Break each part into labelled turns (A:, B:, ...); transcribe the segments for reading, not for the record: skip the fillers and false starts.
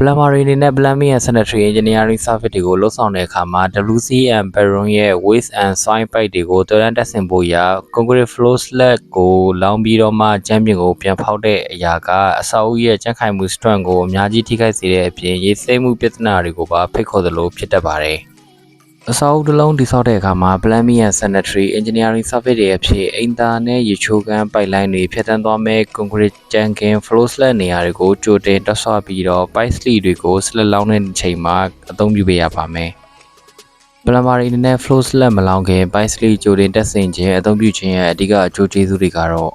A: Plumbering အနေနဲ့ Plumbing and Sanitary Engineering Service တွေကိုလှုပ်ဆောင်တဲ့အခါမှာ WCM Baron ရဲ့ Waste and Soil Pipe တွေကိုတော်ရန်တက်ဆင်ဖို့ရာ Concrete Floor Slab ကိုလောင်းပြီးတော့မှကျမ်းပြင်ကိုပြန်ဖောက်တဲ့အရာကအဆောက်အဦရဲ့ကြံ့ခိုင်မှု strength ကိုအများကြီးထိခိုက်စေတဲ့အပြင်ရေစိမ့်မှုပြဿနာတွေကိုပါဖိတ်ခေါ်သလိုဖြစ်တတ်ပါတယ်။အဆောက်အဦတစ်လုံးတည်ဆောက်တဲ့အခါမှာ Plumbing and Sanitary Engineering Service တွေအဖြစ်အိမ်သာနဲ့ရေချိုးခန်းပိုက်လိုင်းတွေဖြတ်တန်းသွားမဲ့ Concrete ကြမ်းခင်း Floor Slab နေရာတွေကိုကြိုတင်တွက်ဆပြီးတော့ Pipe Sleeve တွေကို Slab လောင်းတဲ့အချိန်မှာအသုံးပြုပေးရပါမယ်။ Plumbering အနေနဲ့ Floor Slab မလောင်းခင် Pipe Sleeve ကြိုတင်တက်ဆင်ခြင်းအသုံးပြုခြင်းရဲ့အဓိကအကျိုးကျေးဇူးတွေကတော့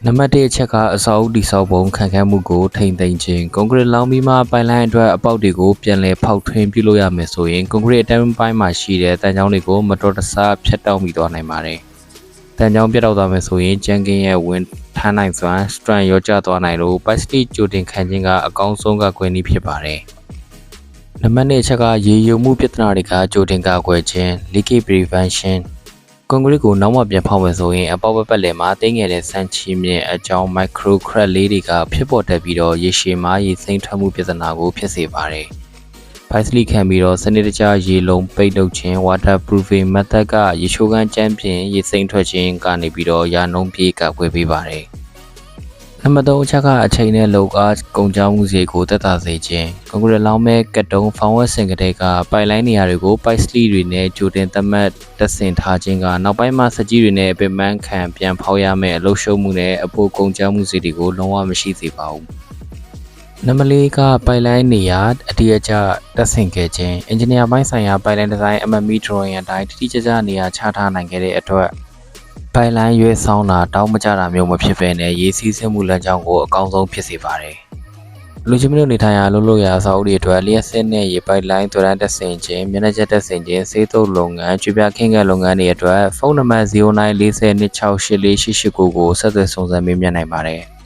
A: နံပါတ်1အချက်ကအဆောက်အဦတည်ဆောက်ပုံခံခန်းမှုကိုထိန်းသိမ်းခြင်းကွန်ကရစ်လောင်းပြီးမှပိုင်လိုင်းအတွက်အပေါက်တွေကိုပြန်လည်ဖောက်ထွင်းပြုလုပ်ရမယ်ဆိုရင်ကွန်ကရစ်အတန်းပိုင်းမှာရှိတဲ့တန်ကြောင်းတွေကိုမတော်တဆဖြတ်တောက်မိသွားနိုင်ပါတယ်။တန်ကြောင်းပြတ်တောက်သွားမယ်ဆိုရင်ကြမ်းကင်းရဲ့ဝင်ထမ်းနိုင်စွမ်း strength ရောကျသွားနိုင်လို့ plastic ကြိုတင်ခံခြင်းကအကောင်းဆုံးကကွယ်နည်းဖြစ်ပါတယ်။နံပါတ်2အချက်ကရေယုံမှုပြဿနာတွေကကြိုတင်ကာကွယ်ခြင်း leakage preventionကွန်ကရစ်ကိုနောက်မှပြန်ဖောက်မယ်ဆိုရင်အပေါက်ပတ်လည်မှာတင်းငယ်တဲ့ဆန့်ချီမြင့်အကြောင်း micro crack လေးတွေကဖြစ်ပေါ်တတ်ပြီးတော့ရေရှည်မှာရေစိမ့်ထွက်မှုပြဿနာကိုဖြစ်စေပါတယ်။ Pipe Sleeve ခံပြီးတော့စနစ်တကျရေလုံးပိတ်ထုတ်ခြင်း waterproofing method ကရေချိုးခန်းကျမ်းပြင်ရေစိမ့်ထွက်ခြင်းကနေပြီးတော့ရာနှုန်းပြေးကာကွယ်ပေးပါတယ်။နံပါတ်3အချက်ကအချိန်နဲ့လောက်အားကုန်ကျမှုစီကိုသက်သာစေခြင်းကွန်ကရစ်လောင်းမဲ့ကတုံးဖောင်ဝက်စင်ကလေးကပိုက်လိုင်းနေရာတွေကို Pipe Sleeve တွေနဲ့ကြိုတင်သတ်မှတ်တက်ဆင်ထားခြင်းကနောက်ပိုင်းမှာစက်ကြီးတွေနဲ့ပင်ပန်းခံပြန်ဖောက်ရမယ့်အလုပ်ရှုံးမှုနဲ့အဖို့ကုန်ကျမှုစီတွေကိုလုံးဝမရှိစေပါဘူး။နံပါတ်4ကပိုက်လိုင်းနေရာအတိအကျတက်ဆင်ခဲ့ခြင်းအင်ဂျင်နီယာပိုင်းဆိုင်ရာပိုက်လိုင်းဒီဇိုင်း MME drawing အတိုင်းတိတိကျကျနေရာချထားနိုင်ခဲ့တဲ့အတွက်ပိုင်လိုင်းရွေးဆောင်တာတောင်းမကြတာမျိုးမဖြစ်ဘဲနဲ့ရေစီးဆင်းမှုလမ်းကြောင်းကိုအကောင်းဆုံးဖြစ်စေပါတယ်။လူချင်းမျိုးနေထိုင်ရာလှုပ်လို့ရအဆောက်အဦတွေအတွက်လျှက်စစ်နဲ့ရေပိုက်လိုင်းသွရန်တက်ဆင်ခြင်းမျက်နှာချက်တက်ဆင်ခြင်းစေးသုတ်လုပ်ငန်းကျွေးပြခင်းကလုပ်ငန်းတွေအတွက်ဖုန်းနံပါတ်0940268488ကိုဆက်သွယ်စုံစမ်းမေးမြန်းနိုင်ပါတယ်။